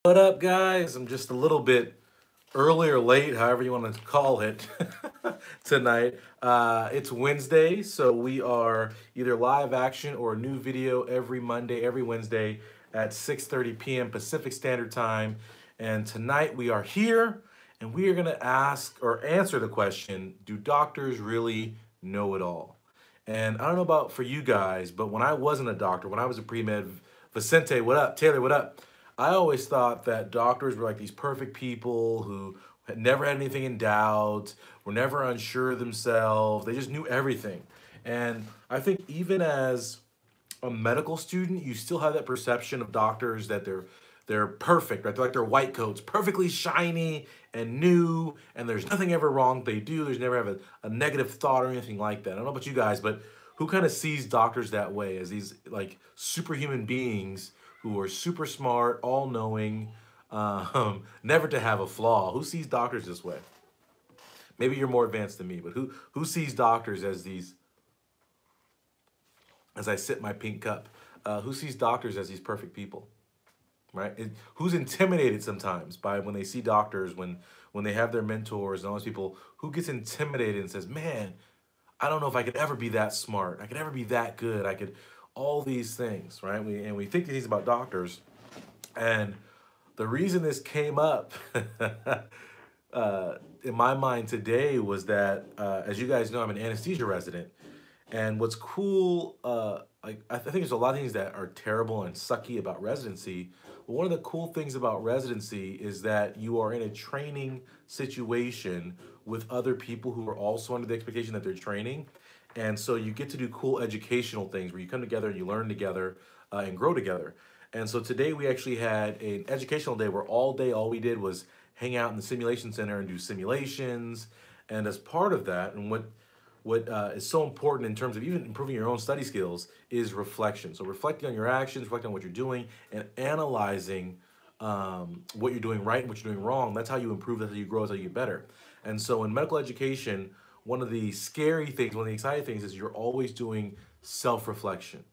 What up, guys? I'm just a little bit early or late, however you want to call it, tonight. It's Wednesday, so we are either live action or a new video every Monday, every Wednesday at 6:30 p.m. Pacific Standard Time. And tonight we are here and we are going to ask or answer the question, do doctors really know it all? And I don't know about for you guys, but when I wasn't a doctor, when I was a pre-med, Vicente, what up? Taylor, what up? I always thought that doctors were like these perfect people who had never had anything in doubt, were never unsure of themselves. They just knew everything. And I think even as a medical student, you still have that perception of doctors that they're perfect, right? They're like their white coats, perfectly shiny and new, and there's nothing ever wrong they do. There's never have a negative thought or anything like that. I don't know about you guys, but who kind of sees doctors that way as these like superhuman beings who are super smart, all knowing, never to have a flaw? Who sees doctors this way? Maybe you're more advanced than me, but who sees doctors as these, as I sip my pink cup, who sees doctors as these perfect people? Right? Who's intimidated sometimes by when they see doctors, when they have their mentors and all those people, who gets intimidated and says, man, I don't know if I could ever be that smart. I could ever be that good. I could, all these things, right? We think these things about doctors. And the reason this came up in my mind today was that, as you guys know, I'm an anesthesia resident. And what's cool, I think there's a lot of things that are terrible and sucky about residency. But one of the cool things about residency is that you are in a training situation with other people who are also under the expectation that they're training. And so you get to do cool educational things where you come together and you learn together and grow together. And so today we actually had an educational day where all day all we did was hang out in the simulation center and do simulations. And as part of that, and what is so important in terms of even improving your own study skills is reflection. So reflecting on your actions, reflecting on what you're doing, and analyzing what you're doing right and what you're doing wrong. That's how you improve, that's how you grow, that's how you get better. And so in medical education, one of the scary things, one of the exciting things is you're always doing self-reflection,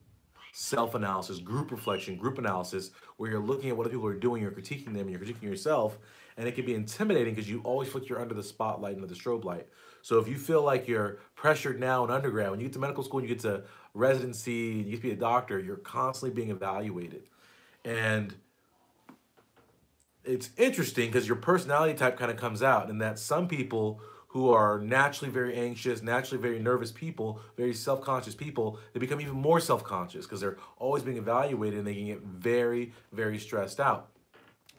self-analysis, group reflection, group analysis, where you're looking at what other people are doing, you're critiquing them, and you're critiquing yourself. And it can be intimidating because you always feel like you're under the spotlight, under the strobe light. So if you feel like you're pressured now in undergrad, when you get to medical school and you get to residency, you get to be a doctor, you're constantly being evaluated. And it's interesting because your personality type kind of comes out, and that some people who are naturally very anxious, naturally very nervous people, very self-conscious people, they become even more self-conscious because they're always being evaluated and they can get very, very stressed out.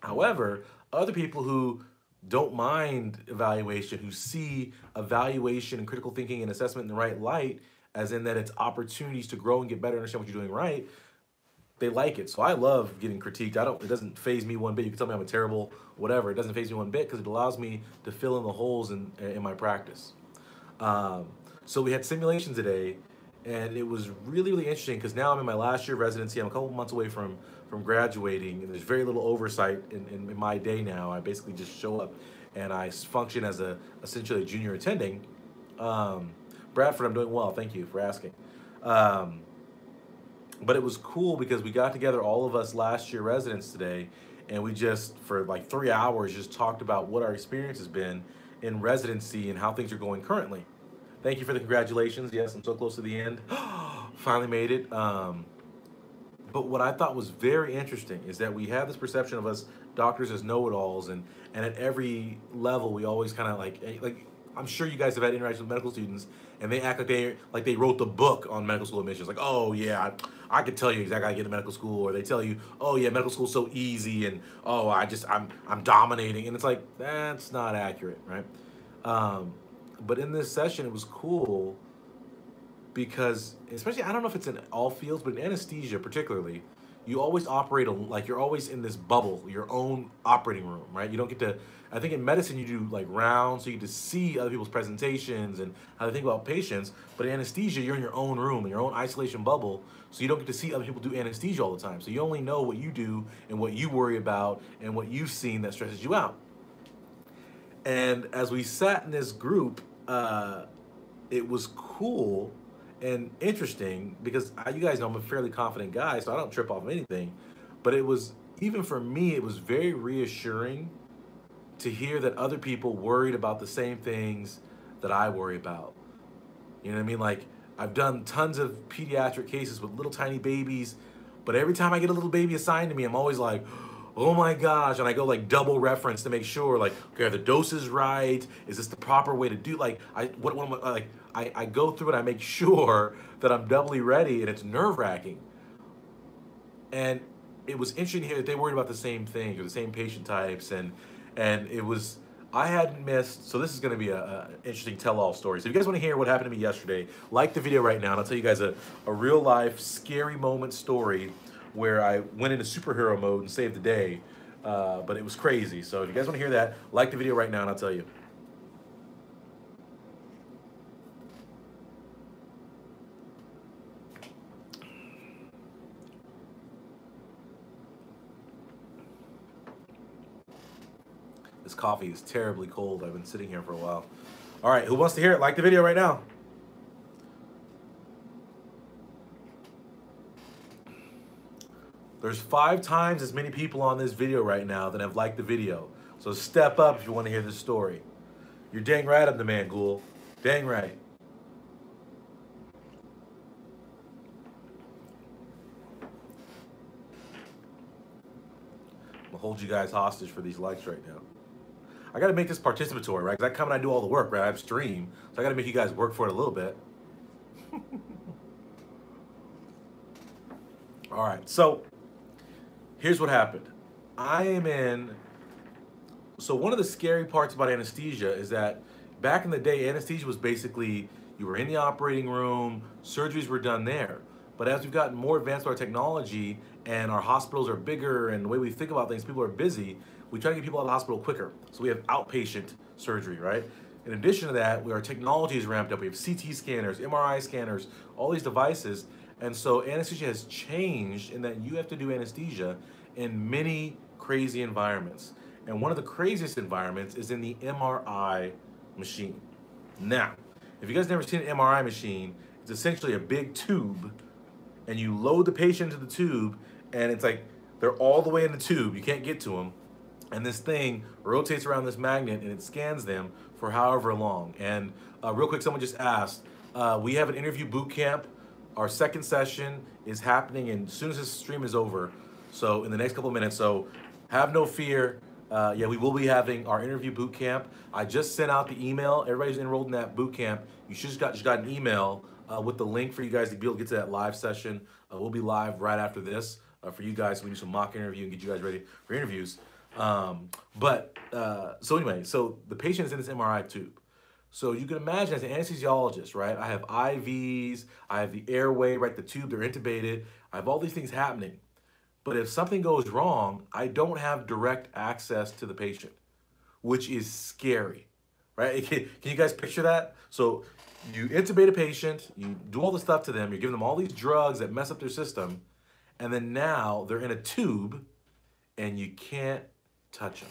However, other people who don't mind evaluation, who see evaluation and critical thinking and assessment in the right light, as in that it's opportunities to grow and get better, understand what you're doing right, they like it. So I love getting critiqued. It doesn't phase me one bit. You can tell me I'm a terrible whatever. It doesn't phase me one bit because it allows me to fill in the holes in my practice. Um, so we had simulation today, and it was really, really interesting because now I'm in my last year of residency. I'm a couple months away from graduating, and there's very little oversight in my day now. I basically just show up, and I function as essentially a junior attending. Um, Bradford, I'm doing well. Thank you for asking. Um, but it was cool because we got together, all of us last year residents today, and we just for like 3 hours just talked about what our experience has been in residency and how things are going currently. Thank you for the congratulations. Yes, I'm so close to the end. Finally made it. But what I thought was very interesting is that we have this perception of us doctors as know-it-alls, and at every level we always kind of like I'm sure you guys have had interactions with medical students, and they act like they wrote the book on medical school admissions. Like, oh yeah, I could tell you exactly how to get to medical school, or they tell you, oh yeah, medical school's so easy, and oh I'm dominating, and it's like that's not accurate, right? Um, but in this session, it was cool because especially I don't know if it's in all fields, but in anesthesia particularly, you always operate like you're always in this bubble, your own operating room, right? You don't get to. I think in medicine you do like rounds, so you get to see other people's presentations and how they think about patients. But in anesthesia, you're in your own room, in your own isolation bubble, so you don't get to see other people do anesthesia all the time. So you only know what you do and what you worry about and what you've seen that stresses you out. And as we sat in this group, it was cool and interesting because you guys know I'm a fairly confident guy, so I don't trip off of anything. But it was even for me, it was very reassuring to hear that other people worried about the same things that I worry about. You know what I mean? Like, I've done tons of pediatric cases with little tiny babies, but every time I get a little baby assigned to me, I'm always like, oh my gosh. And I go like double reference to make sure, like, okay, are the doses right? Is this the proper way to do? Like, I go through and I make sure that I'm doubly ready, and it's nerve wracking. And it was interesting to hear that they worried about the same things or the same patient types, and it was, I hadn't missed. So this is going to be a interesting tell-all story. So if you guys want to hear what happened to me yesterday, like the video right now, and I'll tell you guys a real life scary moment story where I went into superhero mode and saved the day, but it was crazy. So if you guys want to hear that, like the video right now, and I'll tell you. This coffee is terribly cold. I've been sitting here for a while. All right, who wants to hear it? Like the video right now. There's 5 times as many people on this video right now that have liked the video. So step up if you want to hear this story. You're dang right I'm the man, Ghoul. Dang right. I'm gonna hold you guys hostage for these likes right now. I gotta make this participatory, right? Because I come and I do all the work, right? I stream. So I gotta make you guys work for it a little bit. All right, so here's what happened. So one of the scary parts about anesthesia is that back in the day, anesthesia was basically, you were in the operating room, surgeries were done there. But as we've gotten more advanced with our technology and our hospitals are bigger and the way we think about things, people are busy, we try to get people out of the hospital quicker. So we have outpatient surgery, right? In addition to that, our technology is ramped up. We have CT scanners, MRI scanners, all these devices. And so anesthesia has changed in that you have to do anesthesia in many crazy environments. And one of the craziest environments is in the MRI machine. Now, if you guys never seen an MRI machine, it's essentially a big tube, and you load the patient into the tube, and it's like they're all the way in the tube. You can't get to them. And this thing rotates around this magnet, and it scans them for however long. And real quick, someone just asked, we have an interview boot camp. Our second session is happening as soon as this stream is over. So in the next couple of minutes. So have no fear. Yeah, we will be having our interview boot camp. I just sent out the email. Everybody's enrolled in that boot camp. You just got an email with the link for you guys to be able to get to that live session. We'll be live right after this for you guys. So we do some mock interview and get you guys ready for interviews. So anyway, so the patient is in this MRI tube. So you can imagine as an anesthesiologist, right? I have IVs, I have the airway, right? The tube, they're intubated. I have all these things happening. But if something goes wrong, I don't have direct access to the patient, which is scary, right? Can you guys picture that? So you intubate a patient, you do all the stuff to them, you're giving them all these drugs that mess up their system, and then now they're in a tube and you can't touch them.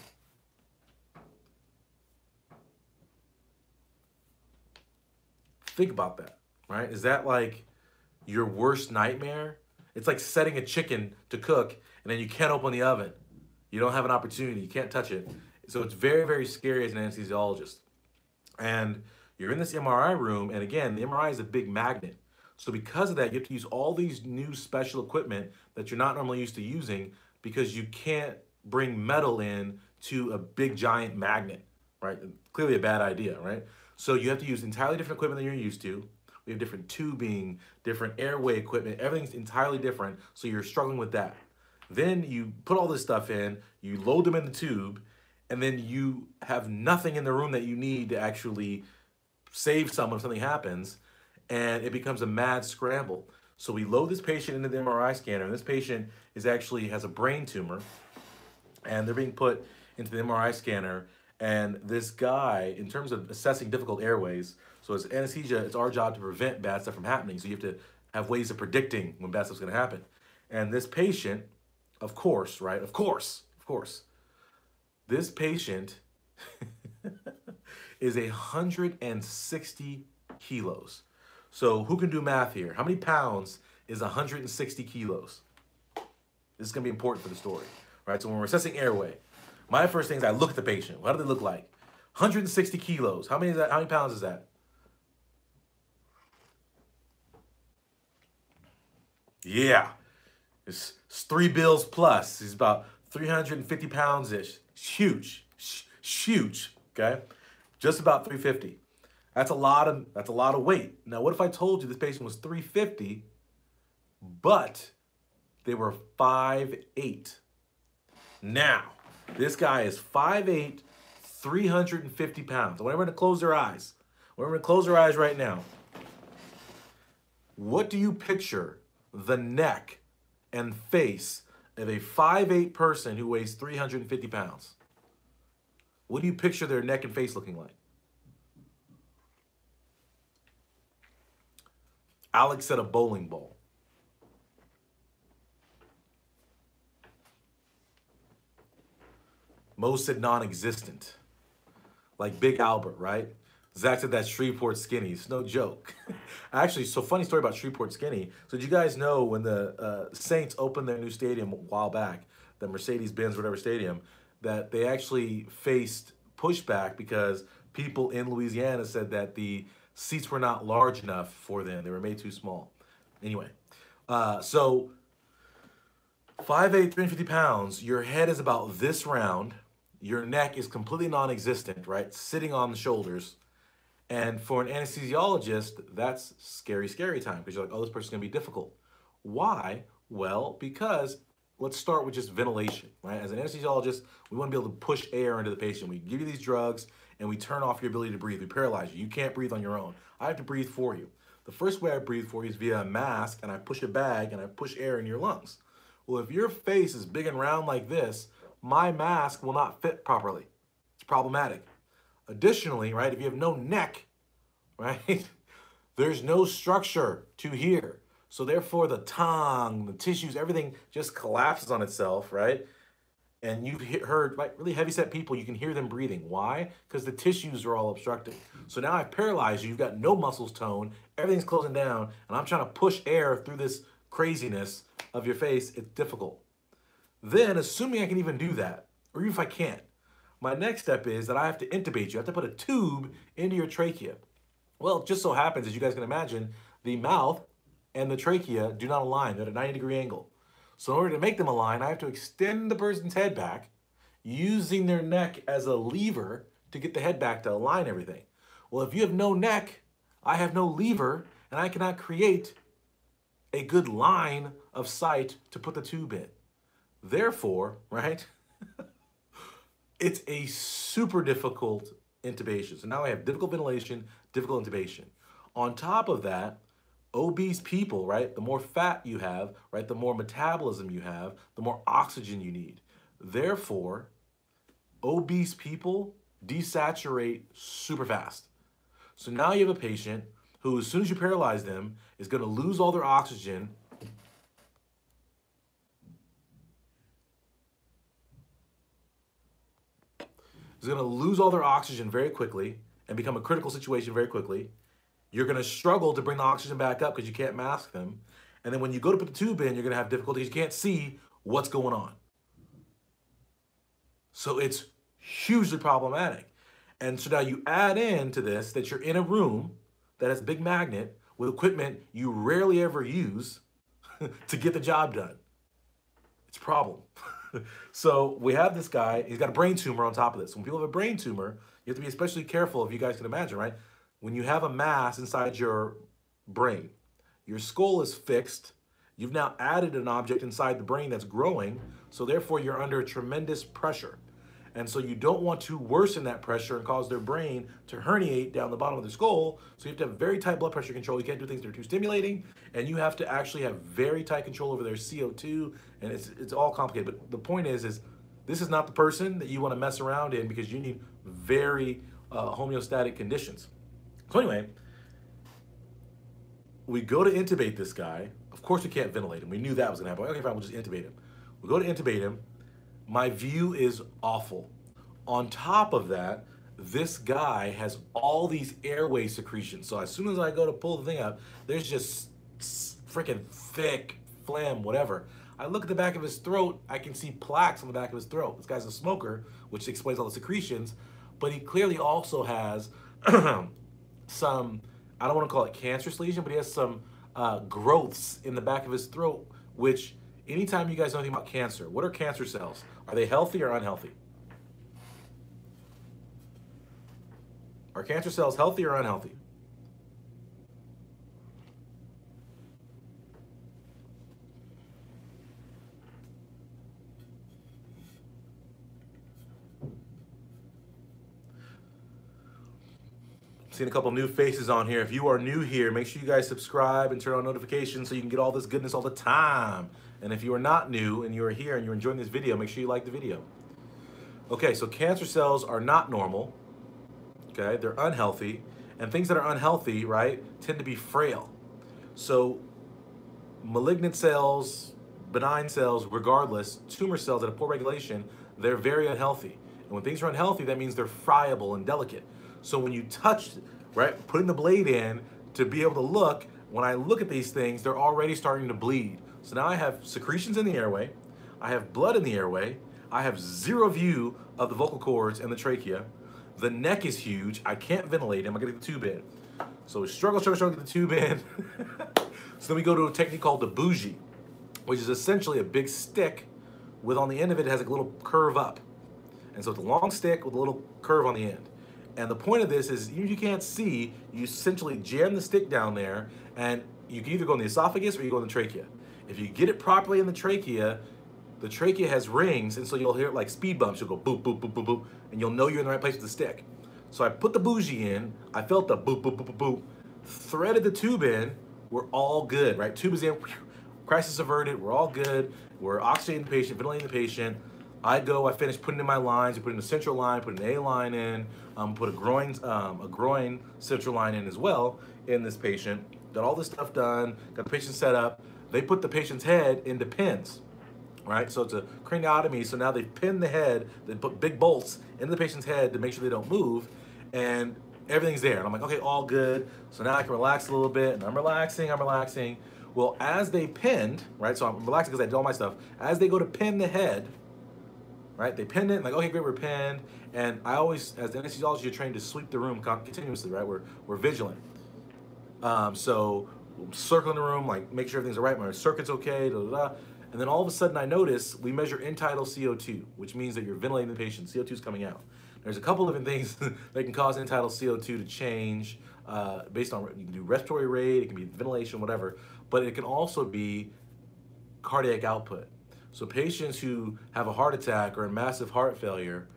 Think about that, right? Is that like your worst nightmare? It's like setting a chicken to cook and then you can't open the oven. You don't have an opportunity, you can't touch it. So it's very, very scary as an anesthesiologist. And you're in this MRI room, and again, the MRI is a big magnet. So because of that, you have to use all these new special equipment that you're not normally used to using because you can't bring metal in to a big giant magnet, right? Clearly a bad idea, right? So you have to use entirely different equipment than you're used to. We have different tubing, different airway equipment, everything's entirely different, so you're struggling with that. Then you put all this stuff in, you load them in the tube, and then you have nothing in the room that you need to actually save someone if something happens, and it becomes a mad scramble. So we load this patient into the MRI scanner, and this patient has a brain tumor, and they're being put into the MRI scanner. And this guy, in terms of assessing difficult airways, so as anesthesia, it's our job to prevent bad stuff from happening. So you have to have ways of predicting when bad stuff's gonna happen. And this patient, of course, right? Of course, this patient is 160 kilos. So who can do math here? How many pounds is 160 kilos? This is gonna be important for the story. right? So when we're assessing airway, my first thing is I look at the patient. What do they look like? 160 kilos. How many is that? How many pounds is that? Yeah, it's 3 bills plus. He's about 350 pounds-ish. It's huge, huge, okay? Just about 350. That's a lot of weight. Now, what if I told you this patient was 350, but they were 5'8"? Now, this guy is 5'8", 350 pounds. I want everyone to close their eyes. I want everyone to close their eyes right now. What do you picture the neck and face of a 5'8" person who weighs 350 pounds? What do you picture their neck and face looking like? Alex said a bowling ball. Mo said non-existent. Like Big Albert, right? Zach said that Shreveport Skinny. It's no joke. Actually, so funny story about Shreveport Skinny. So did you guys know when the Saints opened their new stadium a while back, the Mercedes-Benz whatever stadium, that they actually faced pushback because people in Louisiana said that the seats were not large enough for them. They were made too small. Anyway, so 5'8", 350 pounds, your head is about this round. Your neck is completely non-existent, right? Sitting on the shoulders. And for an anesthesiologist, that's scary, scary time because you're like, oh, this person's gonna be difficult. Why? Well, because let's start with just ventilation, right? As an anesthesiologist, we wanna be able to push air into the patient. We give you these drugs and we turn off your ability to breathe. We paralyze you. You can't breathe on your own. I have to breathe for you. The first way I breathe for you is via a mask, and I push a bag and I push air in your lungs. Well, if your face is big and round like this, my mask will not fit properly. It's problematic. Additionally, right, if you have no neck, right, there's no structure to here. So therefore the tongue, the tissues, everything just collapses on itself, right? And you've heard, like, really heavy-set people, you can hear them breathing. Why? Because the tissues are all obstructed. So now I've paralyzed you, you've got no muscles tone, everything's closing down, and I'm trying to push air through this craziness of your face. It's difficult. Then, assuming I can even do that, or even if I can't, my next step is that I have to intubate you. I have to put a tube into your trachea. Well, it just so happens, as you guys can imagine, the mouth and the trachea do not align. They're at a 90-degree angle. So in order to make them align, I have to extend the person's head back using their neck as a lever to get the head back to align everything. Well, if you have no neck, I have no lever, and I cannot create a good line of sight to put the tube in. Therefore, right, it's a super difficult intubation. So now I have difficult ventilation, difficult intubation. On top of that, obese people, right, the more fat you have, right, the more metabolism you have, the more oxygen you need. Therefore, obese people desaturate super fast. So now you have a patient who, as soon as you paralyze them, is going to lose all their oxygen. Is going to lose all their oxygen very quickly and become a critical situation very quickly. You're going to struggle to bring the oxygen back up because you can't mask them. And then when you go to put the tube in, you're going to have difficulties. You can't see what's going on. So it's hugely problematic. And so now you add in to this that you're in a room that has a big magnet with equipment you rarely ever use to get the job done. It's a problem. So we have this guy, he's got a brain tumor on top of this. When people have a brain tumor, you have to be especially careful, if you guys can imagine, right? When you have a mass inside your brain, your skull is fixed. You've now added an object inside the brain that's growing, so therefore you're under tremendous pressure. And so you don't want to worsen that pressure and cause their brain to herniate down the bottom of the skull. So you have to have very tight blood pressure control. You can't do things that are too stimulating. And you have to actually have very tight control over their CO2. And it's all complicated. But the point is this is not the person that you want to mess around in because you need very homeostatic conditions. So anyway, we go to intubate this guy. Of course we can't ventilate him. We knew that was going to happen. Okay, fine, we'll just intubate him. We go to intubate him. My view is awful. On top of that, this guy has all these airway secretions. So as soon as I go to pull the thing out, there's just freaking thick phlegm, whatever. I look at the back of his throat, I can see plaques on the back of his throat. This guy's a smoker, which explains all the secretions, but he clearly also has some, I don't want to call it cancerous lesion, but he has some growths in the back of his throat, which anytime you guys know anything about cancer, what are cancer cells? Are they healthy or unhealthy? Are cancer cells healthy or unhealthy? Seen a couple new faces on here. If you are new here, make sure you guys subscribe and turn on notifications so you can get all this goodness all the time. And if you are not new and you are here and you're enjoying this video, make sure you like the video. Okay, so cancer cells are not normal. Okay, they're unhealthy. And things that are unhealthy, right, tend to be frail. So malignant cells, benign cells, regardless, tumor cells that have poor regulation, they're very unhealthy. And when things are unhealthy, that means they're friable and delicate. So when you touch, right, putting the blade in to be able to look, when I look at these things, they're already starting to bleed. So now I have secretions in the airway, I have blood in the airway, I have zero view of the vocal cords and the trachea. The neck is huge, I can't ventilate him, I gotta get the tube in. So we struggle to get the tube in. So then we go to a technique called the bougie, which is essentially a big stick with on the end of it, it has a little curve up. And so it's a long stick with a little curve on the end. And the point of this is, even if you can't see, you essentially jam the stick down there, and you can either go in the esophagus or you go in the trachea. If you get it properly in the trachea has rings, and so you'll hear it like speed bumps. You'll go boop, boop, boop, boop, boop, and you'll know you're in the right place with the stick. So I put the bougie in, I felt the boop, boop, boop, boop, boop, threaded the tube in, we're all good, right? Tube is in, crisis averted, we're all good. We're oxygenating the patient, ventilating the patient. I finish putting in my lines, we put in a central line, put an A line in, put a groin central line in as well in this patient. Got all this stuff done, got the patient set up. They put the patient's head into pins, right? So it's a craniotomy, so now they pin the head, they put big bolts into the patient's head to make sure they don't move, and everything's there. And I'm like, okay, all good. So now I can relax a little bit, and I'm relaxing. Well, as they pinned, right, so I'm relaxing because I did all my stuff. As they go to pin the head, right, they pinned it, and like, okay, great, we're pinned. And I always, as an anesthesiologist, you're trained to sweep the room continuously, right? We're vigilant. So circling the room, like make sure everything's all right, my circuit's okay, da, da, da. And then all of a sudden I notice we measure end-tidal CO2, which means that you're ventilating the patient, CO2 is coming out. There's a couple different things that can cause end-tidal CO2 to change based on, you can do respiratory rate, it can be ventilation, whatever, but it can also be cardiac output. So patients who have a heart attack or a massive heart failure,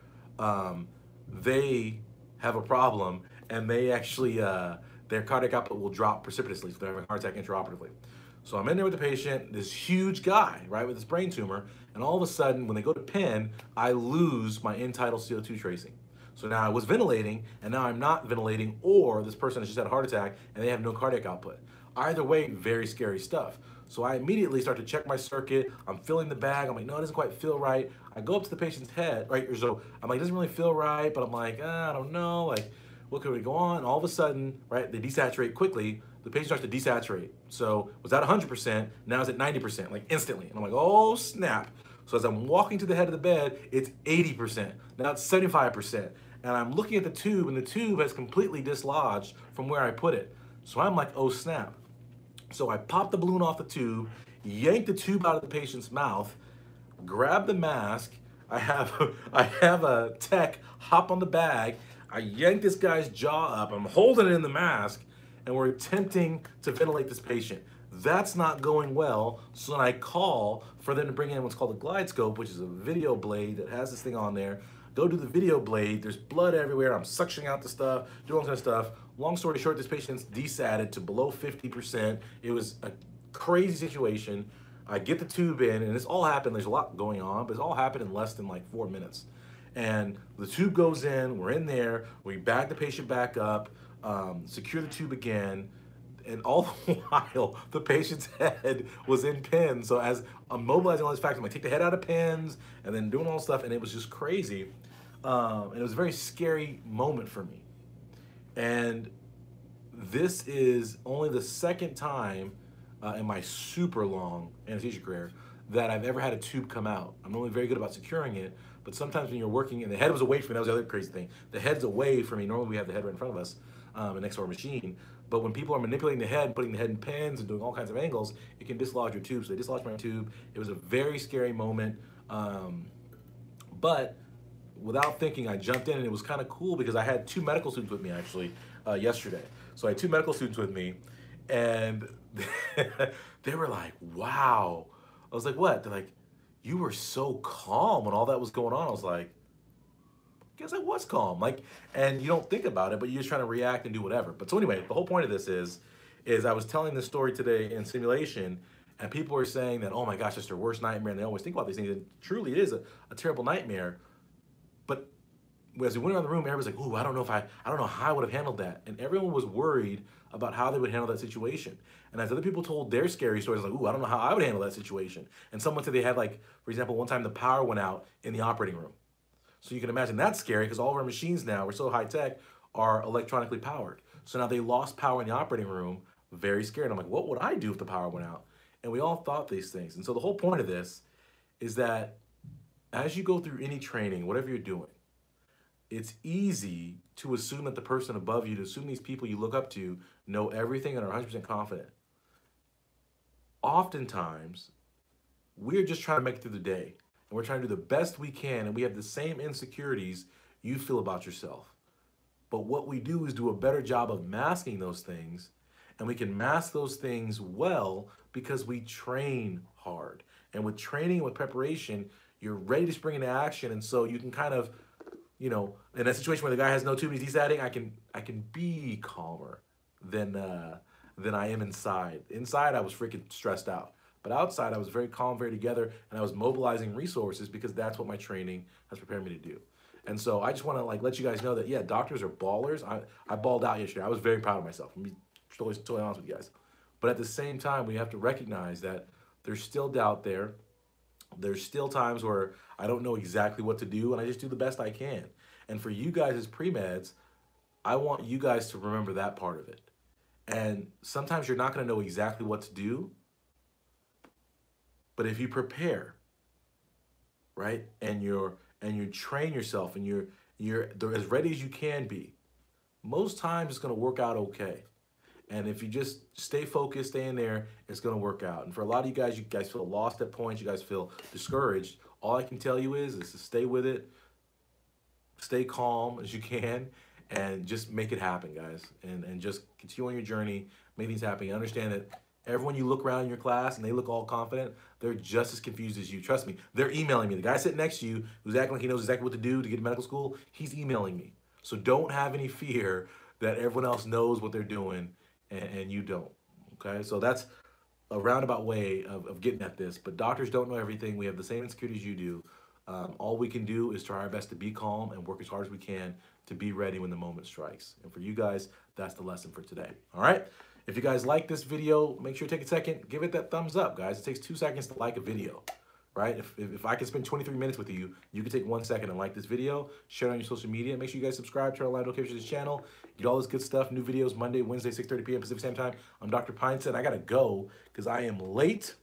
they have a problem, and they actually, their cardiac output will drop precipitously, so they're having a heart attack intraoperatively. So I'm in there with the patient, this huge guy, right, with this brain tumor, and all of a sudden, when they go to pin, I lose my end-tidal CO2 tracing. So now I was ventilating, and now I'm not ventilating, or this person has just had a heart attack, and they have no cardiac output. Either way, very scary stuff. So I immediately start to check my circuit. I'm filling the bag. I'm like, no, it doesn't quite feel right. I go up to the patient's head, right? So I'm like, it doesn't really feel right, but I'm like, I don't know. Like, what could we go on? And all of a sudden, right, they desaturate quickly. The patient starts to desaturate. So was at 100%, now it's at 90%, like instantly. And I'm like, oh, snap. So as I'm walking to the head of the bed, it's 80%. Now it's 75%. And I'm looking at the tube, and the tube has completely dislodged from where I put it. So I'm like, oh, snap. So I pop the balloon off the tube, yank the tube out of the patient's mouth, grab the mask. I have a tech hop on the bag. I yank this guy's jaw up. I'm holding it in the mask, and we're attempting to ventilate this patient. That's not going well, so then I call for them to bring in what's called a glide scope, which is a video blade that has this thing on there. Go do the video blade, there's blood everywhere, I'm suctioning out the stuff, doing all kind of stuff. Long story short, this patient's desatted to below 50%. It was a crazy situation. I get the tube in, and this all happened, there's a lot going on, but it's all happened in less than like 4 minutes. And the tube goes in, we're in there, we bag the patient back up, secure the tube again, and all the while, the patient's head was in pins. So as I'm mobilizing all these factors, I'm like, take the head out of pins, and then doing all this stuff, and it was just crazy. And it was a very scary moment for me. And this is only the second time in my super long anesthesia career that I've ever had a tube come out. I'm normally very good about securing it, but sometimes when you're working and the head was away from me, that was the other crazy thing. The head's away from me. Normally we have the head right in front of us and next to our machine. But when people are manipulating the head, putting the head in pins and doing all kinds of angles, it can dislodge your tube. So they dislodged my tube. It was a very scary moment. But without thinking, I jumped in, and it was kind of cool because I had 2 medical students with me actually yesterday. So I had 2 medical students with me, and they were like, wow. I was like, what? They're like, you were so calm when all that was going on. I was like, guess I was calm. Like, and you don't think about it, but you're just trying to react and do whatever. But so anyway, the whole point of this is I was telling this story today in simulation, and people were saying that, oh my gosh, it's their worst nightmare, and they always think about these things, and truly it is a terrible nightmare. But as we went around the room, everybody's like, ooh, I don't know how I would have handled that. And everyone was worried about how they would handle that situation. And as other people told their scary stories, like, ooh, I don't know how I would handle that situation. And someone said they had, like, for example, one time the power went out in the operating room. So you can imagine that's scary because all of our machines now, we're so high tech, are electronically powered. So now they lost power in the operating room, very scared. I'm like, what would I do if the power went out? And we all thought these things. And so the whole point of this is that as you go through any training, whatever you're doing, it's easy to assume that the person above you, to assume these people you look up to know everything and are 100% confident. Oftentimes, we're just trying to make it through the day. And we're trying to do the best we can, and we have the same insecurities you feel about yourself. But what we do is do a better job of masking those things, and we can mask those things well because we train hard. And with training and with preparation, you're ready to spring into action, and so you can kind of, you know, in a situation where the guy has no tube and he's desatting, I can be calmer than I am inside. Inside, I was freaking stressed out. But outside, I was very calm, very together, and I was mobilizing resources because that's what my training has prepared me to do. And so I just want to let you guys know that, yeah, doctors are ballers. I balled out yesterday. I was very proud of myself. I'm totally honest with you guys. But at the same time, we have to recognize that there's still doubt there. There's still times where I don't know exactly what to do, and I just do the best I can. And for you guys as pre-meds, I want you guys to remember that part of it. And sometimes you're not going to know exactly what to do, but if you prepare, right, and you train yourself, and you're as ready as you can be, most times it's going to work out okay. And if you just stay focused, stay in there, it's going to work out. And for a lot of you guys feel lost at points, you guys feel discouraged. All I can tell you is to stay with it, stay calm as you can, and just make it happen, guys. And just continue on your journey, make things happen. Understand that everyone you look around in your class and they look all confident, they're just as confused as you. Trust me, they're emailing me. The guy sitting next to you who's acting like he knows exactly what to do to get to medical school, he's emailing me. So don't have any fear that everyone else knows what they're doing and you don't, okay? So that's a roundabout way of getting at this, but doctors don't know everything. We have the same insecurities you do. All we can do is try our best to be calm and work as hard as we can to be ready when the moment strikes. And for you guys, that's the lesson for today, all right? If you guys like this video, make sure you take a second, give it that thumbs up, guys. It takes 2 seconds to like a video, right? If I can spend 23 minutes with you, you can take 1 second and like this video, share it on your social media. Make sure you guys subscribe, turn on live notifications to this channel. Get all this good stuff, new videos Monday, Wednesday, 6:30 p.m. Pacific Standard Time. I'm Dr. Pinesett. I got to go because I am late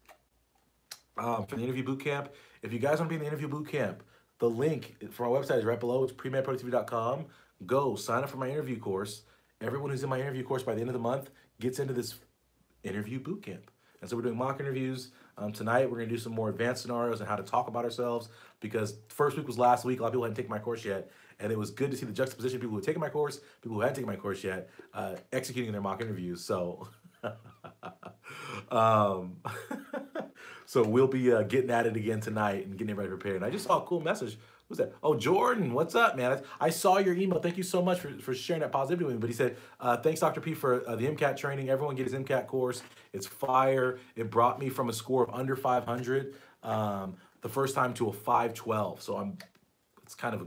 for the interview boot camp. If you guys want to be in the interview boot camp, the link for our website is right below. It's premedproductivity.com. Go sign up for my interview course. Everyone who's in my interview course by the end of the month gets into this interview boot camp. And so we're doing mock interviews. Tonight we're going to do some more advanced scenarios on how to talk about ourselves, because first week was last week. A lot of people hadn't taken my course yet. And it was good to see the juxtaposition of people who had taken my course, people who hadn't taken my course yet, executing their mock interviews. So, so we'll be getting at it again tonight and getting everybody prepared. And I just saw a cool message. Who's that? Oh, Jordan, what's up, man? I saw your email. Thank you so much for sharing that positivity with me. But he said, thanks, Dr. P, for the MCAT training. Everyone get his MCAT course. It's fire. It brought me from a score of under 500 the first time to a 512. So it's kind of a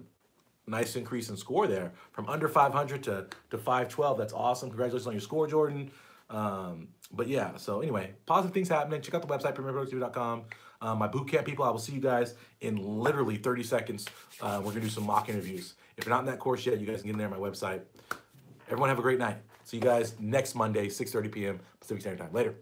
nice increase in score there. From under 500 to 512. That's awesome. Congratulations on your score, Jordan. But yeah, so anyway, positive things happening. Check out the website, premedproductivity.com. My bootcamp people, I will see you guys in literally 30 seconds. We're going to do some mock interviews. If you're not in that course yet, you guys can get in there on my website. Everyone have a great night. See you guys next Monday, 6:30 p.m. Pacific Standard Time. Later.